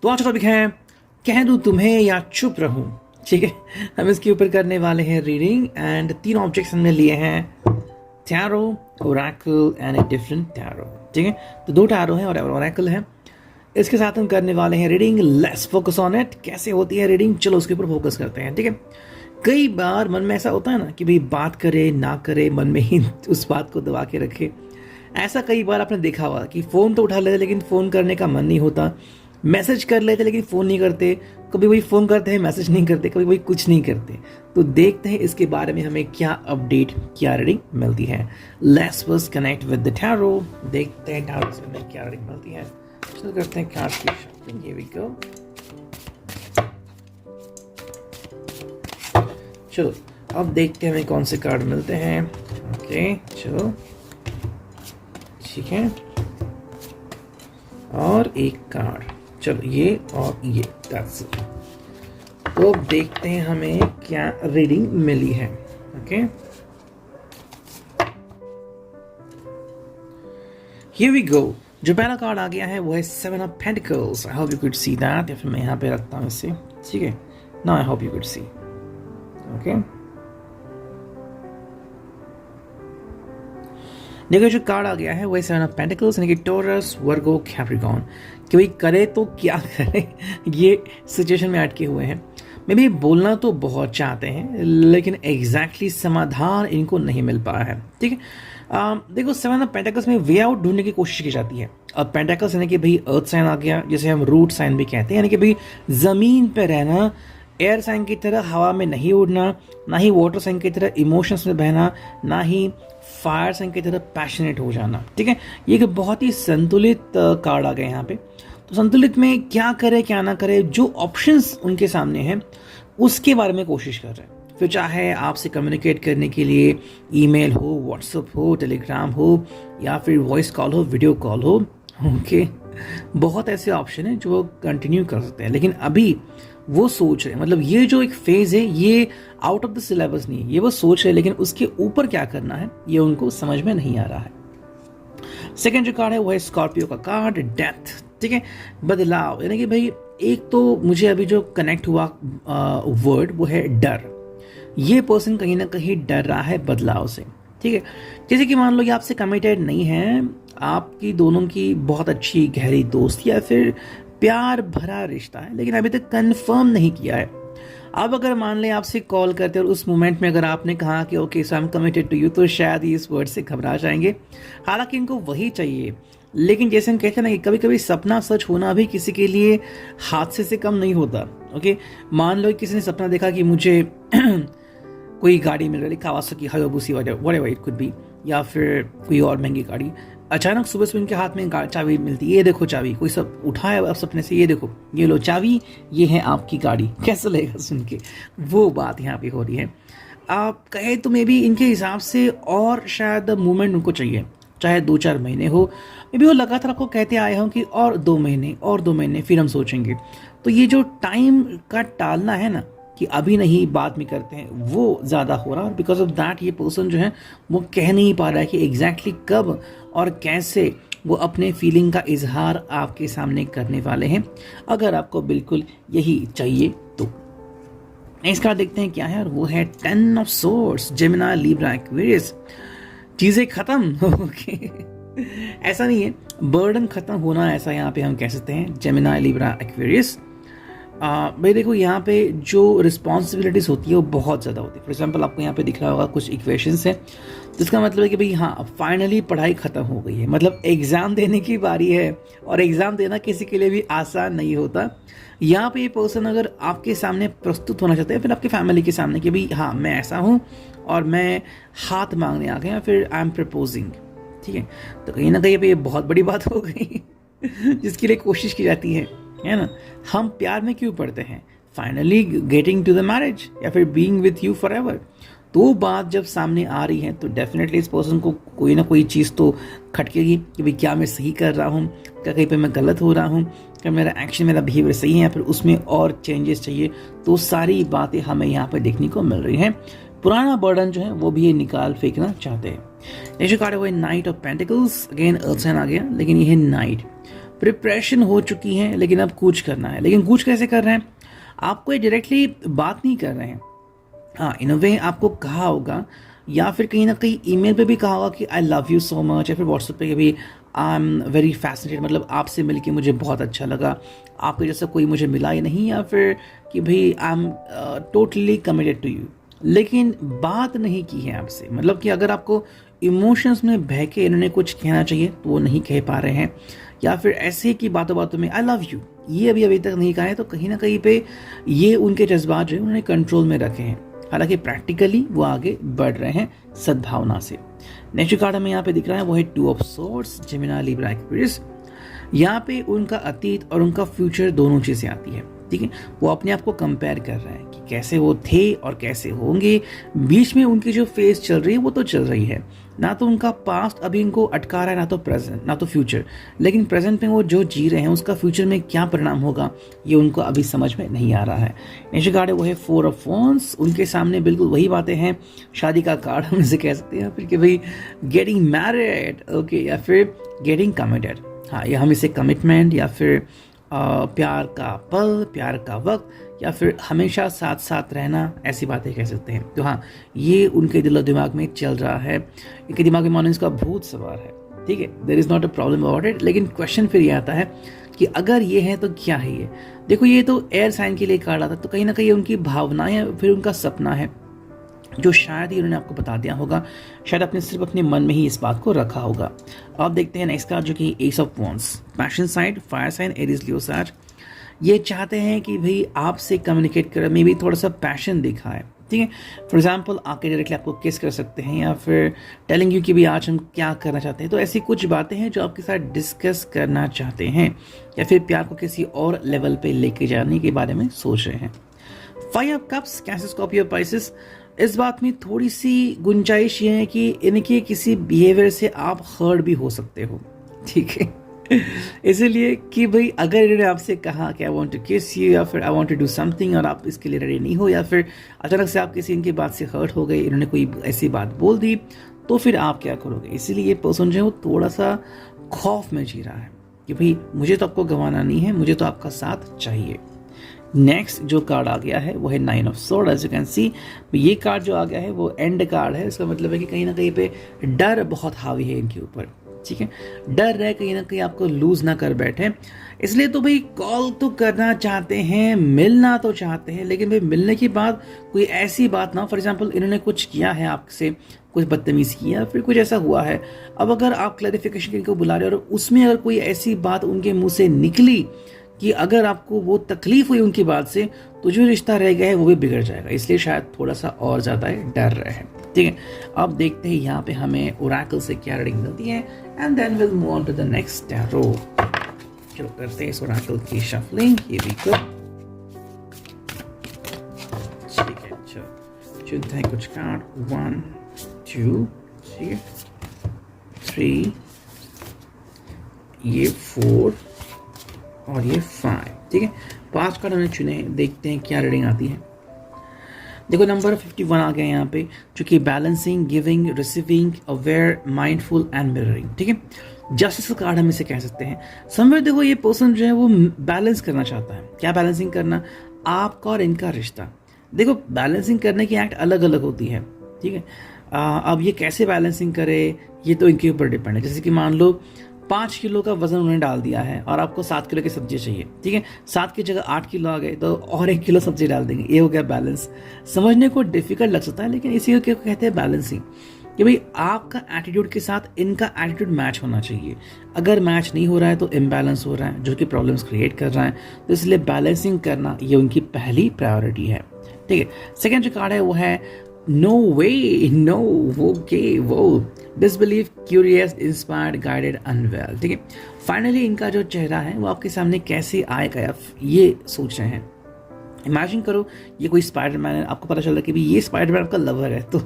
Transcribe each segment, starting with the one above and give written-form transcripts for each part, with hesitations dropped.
तो आज का टॉपिक है कह दूं तुम्हें या चुप रहूं। ठीक है, हम इसके ऊपर करने वाले हैं रीडिंग एंड 3 ऑब्जेक्ट्स हमने लिए हैं, tarot, Oracle and a different tarot. ठीक है, तो 2 टैरो हैं और ओरेकल है। इसके साथ हम करने वाले हैं reading. Let's focus on it. कैसे होती है रीडिंग, चलो उसके ऊपर फोकस करते हैं। ठीक है, कई बार मन में ऐसा होता है ना कि भाई बात करे ना करे, मन में ही उस बात को दबा के रखे। ऐसा कई बार आपने देखा होगा कि फ़ोन तो उठा लेते लेकिन फ़ोन करने का मन नहीं होता, मैसेज कर लेते लेकिन फ़ोन नहीं करते, कभी वही फ़ोन करते हैं मैसेज नहीं करते, कभी वही कुछ नहीं करते। तो देखते हैं इसके बारे में हमें क्या अपडेट, क्या रीडिंग मिलती है। Let's first connect with the tarot. देखते हैं टैरो से हमें क्या रीडिंग मिलती है। शुरू करते हैं कार्ड की शॉपिंग। हियर वी गो। चलो अब देखते हैं हमें कौन से कार्ड मिलते हैं। ओके चलो ठीक है, और एक कार्ड, चलो ये और ये, दैट्स इट। तो अब देखते हैं हमें क्या रीडिंग मिली है। Okay here we go. जो पहला कार्ड आ गया है वो है 7 of pentacles. I hope you could see that, या फिर मैं यहाँ पे रखता हूँ इसे। ठीक है, now I hope you could C. Okay, देखो जो कार्ड आ गया है वो 7 ऑफ पेंटिकल्स, यानी कि टॉरस, वर्गो, कैप्रिकॉर्न। कि भाई करे तो क्या करे, ये सिचुएशन में अटके हुए हैं। मे भी बोलना तो बहुत चाहते हैं लेकिन एग्जैक्टली समाधान इनको नहीं मिल पा रहा है। ठीक है, देखो 7 ऑफ पेंटिकल्स में वे आउट ढूंढने की कोशिश की जाती है। अब पेंटिकल्स यानी कि भाई अर्थ साइन आ गया, जिसे हम रूट साइन भी कहते हैं, यानी कि भाई जमीन पे रहना, एयर साइन की तरह हवा में नहीं उड़ना, ना ही वाटर साइन की तरह इमोशंस में बहना, ना ही फायर साइन की तरह पैशनेट हो जाना। ठीक है, ये एक बहुत ही संतुलित कार्ड आ गए यहाँ पे। तो संतुलित में क्या करे क्या ना करे, जो ऑप्शंस उनके सामने हैं उसके बारे में कोशिश कर रहे हैं। फिर चाहे आपसे कम्युनिकेट करने के लिए ईमेल हो, व्हाट्सएप हो, टेलीग्राम हो, या फिर वॉइस कॉल हो, वीडियो कॉल हो। ओके, बहुत ऐसे ऑप्शन हैं जो वो कंटिन्यू कर सकते हैं, लेकिन अभी वो सोच रहे हैं, मतलब ये जो एक फेज है ये आउट ऑफ द सिलेबस नहीं है, ये वो सोच रहे हैं, लेकिन उसके ऊपर क्या करना है ये उनको समझ में नहीं आ रहा है। सेकेंड जो कार्ड है वो है स्कॉर्पियो का कार्ड, डेथ। ठीक है, बदलाव, यानी कि भाई एक तो मुझे अभी जो कनेक्ट हुआ वर्ड वो है डर। ये पर्सन कहीं ना कहीं डर रहा है बदलाव से। ठीक है, जैसे कि मान लो ये आपसे कमिटेड नहीं है, आपकी दोनों की बहुत अच्छी गहरी दोस्ती या फिर प्यार भरा रिश्ता है, लेकिन अभी तक कंफर्म नहीं किया है। अब अगर मान लें आपसे कॉल करते और उस मोमेंट में अगर आपने कहा कि okay so I am committed to you, तो शायद इस वर्ड से घबरा जाएंगे। हालांकि इनको वही चाहिए, लेकिन जैसे हम कहते हैं ना कि कभी कभी सपना सच होना भी किसी के लिए हादसे से कम नहीं होता। ओके, मान लो किसी ने सपना देखा कि मुझे कोई गाड़ी मिल रही है, Kawasaki, Hayabusa, whatever it could be, या फिर कोई और महंगी गाड़ी। अचानक सुबह से उनके हाथ में चाबी मिलती है, ये देखो चाबी, कोई सब उठाया अब सपने से, ये देखो ये लो चाबी, ये है आपकी गाड़ी। कैसा लगेगा सुन के, वो बात यहाँ पे हो रही है। आप कहे तो मे बी इनके हिसाब से और शायद मूवमेंट उनको चाहिए, चाहे 2-4 महीने हो, मे बी वो लगातार आपको कहते आए हों कि और 2 महीने और 2 महीने फिर हम सोचेंगे। तो ये जो टाइम का टालना है ना कि अभी नहीं बाद में करते हैं, वो ज़्यादा हो रहा है। बिकॉज ऑफ दैट ये पर्सन जो है वो कह नहीं पा रहा है कि एग्जैक्टली कब और कैसे वो अपने फीलिंग का इजहार आपके सामने करने वाले हैं, अगर आपको बिल्कुल यही चाहिए तो। नेक्स्ट कार्ड देखते हैं क्या है, और वो है 10 of swords, Gemini, Libra, Aquarius. चीज़ें खत्म। ओके, ऐसा नहीं है, बर्डन खत्म होना, ऐसा यहाँ पे हम कह सकते हैं। Gemini, Libra, Aquarius. भाई देखो यहाँ पे जो रिस्पॉन्सिबिलिटीज़ होती है वो बहुत ज़्यादा होती है। फॉर एग्जांपल आपको यहाँ पे दिख रहा होगा कुछ इक्वेशंस हैं, जिसका मतलब है कि भाई हाँ फाइनली पढ़ाई ख़त्म हो गई है, मतलब एग्ज़ाम देने की बारी है। और एग्ज़ाम देना किसी के लिए भी आसान नहीं होता। यहाँ पे ये पर्सन अगर आपके सामने प्रस्तुत होना चाहते हैं, फिर आपकी फैमिली के सामने कि भाई हाँ मैं ऐसा हूँ और मैं हाथ मांगने आ गया, फिर आई एम प्रपोजिंग। ठीक है, तो कहीं ना कहीं पे ये बहुत बड़ी बात हो गई जिसके लिए कोशिश की जाती है ना। हम प्यार में क्यों पड़ते हैं, finally getting to the marriage या फिर being with you forever. तो बात जब सामने आ रही है तो डेफिनेटली इस पर्सन को कोई ना कोई चीज़ तो खटकेगी कि भाई क्या मैं सही कर रहा हूँ, क्या कहीं पे मैं गलत हो रहा हूँ, क्या मेरा एक्शन, मेरा बिहेवियर सही है या फिर उसमें और चेंजेस चाहिए। तो सारी बातें हमें यहाँ पर देखने को मिल रही हैं। पुराना बर्डन जो है वो भी ये निकाल फेंकना चाहते हैं। नेक्स्ट कार्ड है वो knight of pentacles. Again earth sign आ गया, लेकिन ये है नाइट। प्रिपरेशन हो चुकी है, लेकिन अब कूच करना है। लेकिन कूच कैसे कर रहे हैं? आपको ये डायरेक्टली बात नहीं कर रहे हैं। हाँ, इन अ वे आपको कहा होगा, या फिर कहीं ना कहीं ईमेल पे भी कहा होगा कि I love you so much, या फिर व्हाट्सएप पे भी आई एम वेरी फैसिनेटेड, मतलब आपसे मिलके मुझे बहुत अच्छा लगा, आपके जैसा कोई मुझे मिला ही नहीं, या फिर कि भाई I am totally committed to you. लेकिन बात नहीं की है आपसे, मतलब कि अगर आपको इमोशंस में बह के इन्होंने कुछ कहना चाहिए तो वो नहीं कह पा रहे हैं, या फिर ऐसे की बातों बातों में आई लव यू ये अभी तक नहीं कहा है, तो कहीं ना कहीं पे ये उनके जज्बात जो है उन्होंने कंट्रोल में रखे हैं। हालांकि प्रैक्टिकली वो आगे बढ़ रहे हैं सद्भावना से। नेक्स्ट कार्ड हमें यहाँ पे दिख रहा है वो है 2 of swords, Gemini, Libra, Aquarius. यहाँ पे उनका अतीत और उनका फ्यूचर दोनों चीज़ें आती है, ठीक है। वो अपने आप को कंपेयर कर रहे हैं कि कैसे वो थे और कैसे होंगे। बीच में उनकी जो फेज चल रही है वो तो चल रही है, ना तो उनका पास्ट अभी इनको अटका रहा है, ना तो प्रेजेंट, ना तो फ्यूचर। लेकिन प्रेजेंट में वो जो जी रहे हैं उसका फ्यूचर में क्या परिणाम होगा ये उनको अभी समझ में नहीं आ रहा है। नेक्स्ट कार्ड है वो है 4 ऑफ वॉन्ड्स। उनके सामने बिल्कुल वही बातें हैं, शादी का कार्ड हम इसे कह सकते हैं, फिर कि भाई गेटिंग मैरिड, ओके, या फिर गेटिंग कमिटेड। हाँ, या हम इसे कमिटमेंट या फिर प्यार का पल, प्यार का वक्त, या फिर हमेशा साथ साथ रहना, ऐसी बातें कह सकते हैं। तो हाँ, ये उनके दिलो दिमाग में चल रहा है, इनके दिमाग में मानो इसका भूत सवार है, ठीक है। There is not a problem about it. लेकिन क्वेश्चन फिर ये आता है कि अगर ये है तो क्या है ये? देखो, ये तो एयर साइन के लिए कार्ड आता है, तो कहीं ना कहीं उनकी भावनाएं या फिर उनका सपना है जो शायद ही उन्होंने आपको बता दिया होगा, शायद अपने सिर्फ अपने मन में ही इस बात को रखा होगा। अब देखते हैं नेक्स्ट कार्ड जो कि ace of wands, passion side, fire sign, Aries, Leo, sag. ये चाहते हैं कि भाई आपसे कम्युनिकेट करें, मे भी थोड़ा सा पैशन दिखाए, ठीक है। फॉर एग्जाम्पल आके डायरेक्टली आपको किस कर सकते हैं, या फिर टेलिंग यू कि भी आज हम क्या करना चाहते हैं। तो ऐसी कुछ बातें हैं जो आपके साथ डिस्कस करना चाहते हैं, या फिर प्यार को किसी और लेवल पे लेके जाने के बारे में सोच रहे हैं। 5 of cups, cancer, Scorpio, Pisces. इस बात में थोड़ी सी गुंजाइश ये है कि इनके किसी बिहेवियर से आप हर्ट भी हो सकते हो, ठीक है। इसीलिए कि भाई अगर इन्होंने आपसे कहा कि I want to kiss you, या फिर I want to do something, और आप इसके लिए रेडी नहीं हो, या फिर अचानक से आप किसी इनकी बात से हर्ट हो गए, इन्होंने कोई ऐसी बात बोल दी, तो फिर आप क्या करोगे? इसीलिए ये पर्सन जो है वो थोड़ा सा खौफ में जी रहा है कि भाई मुझे तो आपको गंवाना नहीं है, मुझे तो आपका साथ चाहिए। नेक्स्ट जो कार्ड आ गया है वो है 9 of sword. As you can see, ये कार्ड जो आ गया है वो एंड कार्ड है। इसका मतलब है कि कहीं ना कहीं पे डर बहुत हावी है इनके ऊपर, ठीक है। डर रहे कहीं ना कहीं आपको लूज ना कर बैठे, इसलिए तो भाई कॉल तो करना चाहते हैं, मिलना तो चाहते हैं, लेकिन भाई मिलने के बाद कोई ऐसी बात ना, फॉर एग्जाम्पल इन्होंने कुछ किया है आपसे, कुछ बदतमीज किया, फिर कुछ ऐसा हुआ है, अब अगर आप क्लैरिफिकेशन के लिए बुला रहे हो और उसमें अगर कोई ऐसी बात उनके मुंह से निकली कि अगर आपको वो तकलीफ हुई उनकी बात से, तो जो रिश्ता रह गया है वो भी बिगड़ जाएगा। इसलिए शायद थोड़ा सा और ज़्यादा डर रहे हैं, ठीक है। अब देखते हैं यहाँ पे हमें ओरेकल से क्या रीडिंग मिलती है, and then will move on to the next tarot. चलो करते हैं इस ओरेकल की शफलिंग। ये भी ठीक है। चलो चुनते हैं कुछ कार्ड, 1 2 3, ये 4 और ये 5, ठीक है। 5 कार्ड हमने चुने, देखते हैं क्या रीडिंग आती है। देखो नंबर 51 आ गया यहाँ पे, जो कि balancing, giving, receiving, aware, mindful and mirroring, ठीक है। जस्टिस का कार्ड हम इसे कह सकते हैं। समवेयर देखो ये पर्सन जो है वो बैलेंस करना चाहता है। क्या बैलेंसिंग करना? आपका और इनका रिश्ता। देखो बैलेंसिंग करने की एक्ट अलग अलग होती है, ठीक है। अब ये कैसे बैलेंसिंग करे ये तो इनके ऊपर डिपेंड है। जैसे कि मान लो 5 किलो का वजन उन्होंने डाल दिया है और आपको 7 किलो की सब्जी चाहिए, ठीक है। 7 की जगह 8 किलो आ गए तो और 1 किलो सब्जी डाल देंगे, ये हो गया बैलेंस। समझने को डिफिकल्ट लग सकता है, लेकिन इसी को कहते हैं बैलेंसिंग, कि भाई आपका एटीट्यूड के साथ इनका एटीट्यूड मैच होना चाहिए। अगर मैच नहीं हो रहा है तो इम्बैलेंस हो रहा है, जो कि प्रॉब्लम्स क्रिएट कर रहा है। तो इसलिए बैलेंसिंग करना ये उनकी पहली प्रायोरिटी है, ठीक है। सेकेंड जो कार्ड है वो है नो वे, नो, वो के वो, disbelieve, curious, inspired, guided, unveil, ठीक है। फाइनली इनका जो चेहरा है वो आपके सामने कैसे आएगा ये सोच रहे हैं। इमेजिन करो ये कोई स्पाइडरमैन है, आपको पता चल रहा है कि भी ये स्पाइडरमैन आपका लवर है, तो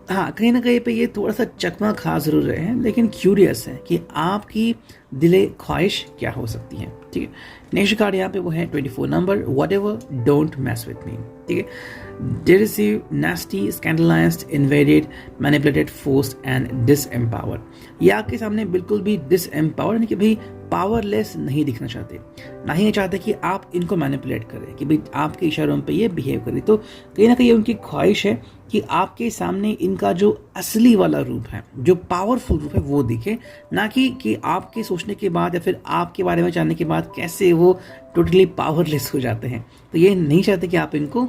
हाँ कहीं ना कहीं पे ये थोड़ा सा चकमा खा जरूर रहे हैं, लेकिन क्यूरियस है कि आपकी दिले ख्वाहिश क्या हो सकती है, ठीक है। नेक्स्ट कार्ड यहाँ पे वो है 24 number, whatever don't mess with me, ठीक है। Derisive, nasty, scandalized, invaded, manipulated, forced and disempowered। ये आपके सामने बिल्कुल भी disempowered यानी कि भाई पावरलेस नहीं दिखना चाहते, ना ही ये चाहते कि आप इनको मैनिपुलेट करें कि भाई आपके इशारों पे ये बिहेव करें। तो कहीं ना कहीं उनकी ख्वाहिश है कि आपके सामने इनका जो असली वाला रूप है, जो पावरफुल रूप है वो दिखे, ना कि आपके सोचने के बाद या फिर आपके बारे में जानने के बाद कैसे वो टोटली पावरलेस हो जाते हैं। तो ये नहीं चाहते कि आप इनको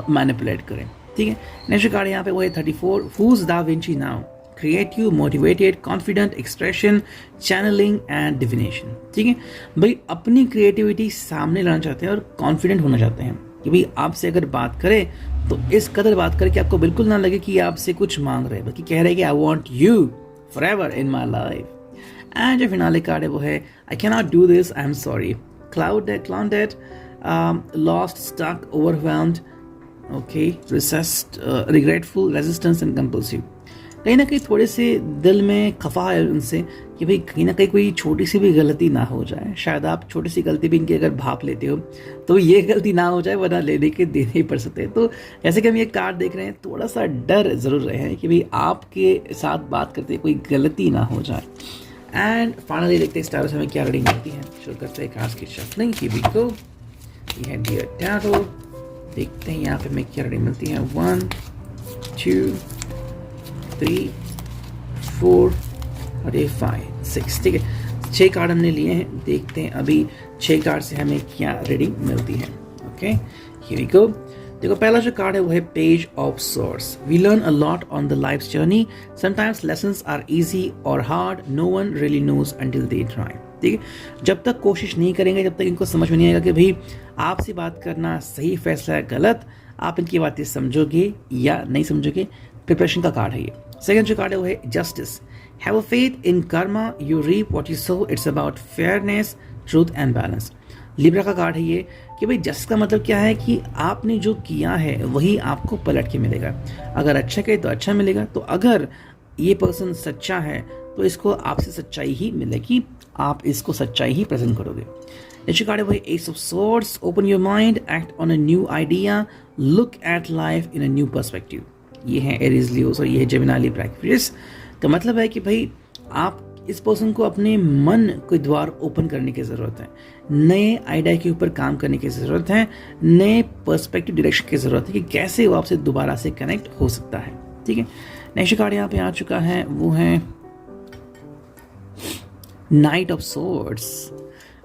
मैनिपुलेट करें। ठीक है, नेक्स्ट कार्ड यहाँ पे वो है 34, who's Da Vinci now, creative, motivated, confident, expression, channelling and divination. ठीक है भाई, अपनी क्रिएटिविटी सामने लाना चाहते हैं और कॉन्फिडेंट होना चाहते हैं कि भाई आपसे अगर बात करें तो इस कदर बात करें कि आपको बिल्कुल ना लगे कि आपसे कुछ मांग रहे हैं, बल्कि कह रहे हैं कि I want you forever in my life. And जो फिनाले कार्ड है वो है I can not do this, I am sorry, clouded, lost, stuck, overwhelmed, okay, regretful, resistance and compulsive. कहीं ना कहीं थोड़े से दिल में खफा है उनसे कि भाई कहीं ना कहीं कोई छोटी सी भी गलती ना हो जाए। शायद आप छोटी सी गलती भी इनकी अगर भाप लेते हो तो ये गलती ना हो जाए, वरना लेने के देने ही पड़ सकते हैं। तो जैसे कि हम ये कार्ड देख रहे हैं, थोड़ा सा डर जरूर रहे हैं कि भाई आपके साथ बात करते कोई गलती ना हो जाए। एंड फाइनली देखते हैं स्टार हमें क्या रीडिंग मिलती है। शुरू करते हैं कार्ड्स की शफलिंग की भी को। ये है डियर टैरो, देखते हैं यहाँ पे हमें क्या रीडिंग मिलती है। 1 2 3 4 और ये 5 6। ठीक है, 6 कार्ड हमने लिए हैं। देखते हैं अभी 6 कार्ड से हमें क्या रीडिंग मिलती है। Okay, here we go. देखो पहला जो कार्ड है वो है page of swords. We learn a lot on the life's journey, sometimes lessons are easy और hard, no one really knows until they try. ठीक है, जब तक कोशिश नहीं करेंगे, जब तक इनको समझ में नहीं आएगा कि भाई आपसे बात करना सही फैसला है गलत, आप इनकी बातें समझोगे या नहीं समझोगे, प्रिपरेशन का कार्ड है ये। सेकंड जो कार्ड है वो है justice. Have a faith in karma, you reap what you sow, it's about fairness, truth and balance. Libra का कार्ड है ये कि भाई जस्ट का मतलब क्या है कि आपने जो किया है वही आपको पलट के मिलेगा। अगर अच्छा करे तो अच्छा मिलेगा, तो अगर ये पर्सन सच्चा है तो इसको आपसे सच्चाई ही मिलेगी, आप इसको सच्चाई ही प्रेजेंट करोगे। नेक्स्ट कार्ड है वही S of swords. Open your mind, act on a new idea, look at life in a new perspective. ये है एरीज लियोस और ये है जेमिनी लिब्रा एक्वेरियस। का मतलब है कि भाई आप इस पर्सन को अपने मन के द्वार ओपन करने की ज़रूरत है, नए आइडिया के ऊपर काम करने की ज़रूरत है, नए पर्सपेक्टिव डायरेक्शन की ज़रूरत है कि कैसे वो आपसे दोबारा से कनेक्ट हो सकता है। ठीक है, नेक्स्ट कार्ड यहाँ पे आ चुका है, वो है night of swords.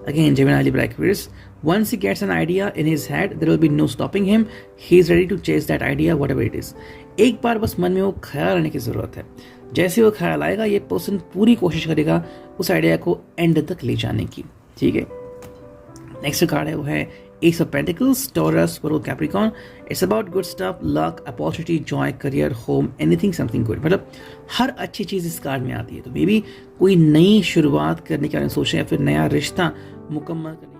Again Gemini Libra Aquarius. Once he gets an idea in his head, there will be no stopping him. He is ready to chase that idea, whatever it is. एक बार बस मन में वो ख्याल आने की ज़रूरत है। जैसे वो ख्याल आएगा, ये पर्सन पूरी कोशिश करेगा उस आइडिया को एंड तक ले जाने की। ठीक है, नेक्स्ट कार्ड है वो है S of pentacles, taurus, Virgo, Capricorn. It's about good stuff, luck, opportunity, Joy, career, home, anything something good. मतलब हर अच्छी चीज़ इस कार्ड में आती है। तो मे बी कोई नई शुरुआत करने के बारे में सोचें या फिर नया रिश्ता मुकम्मल करने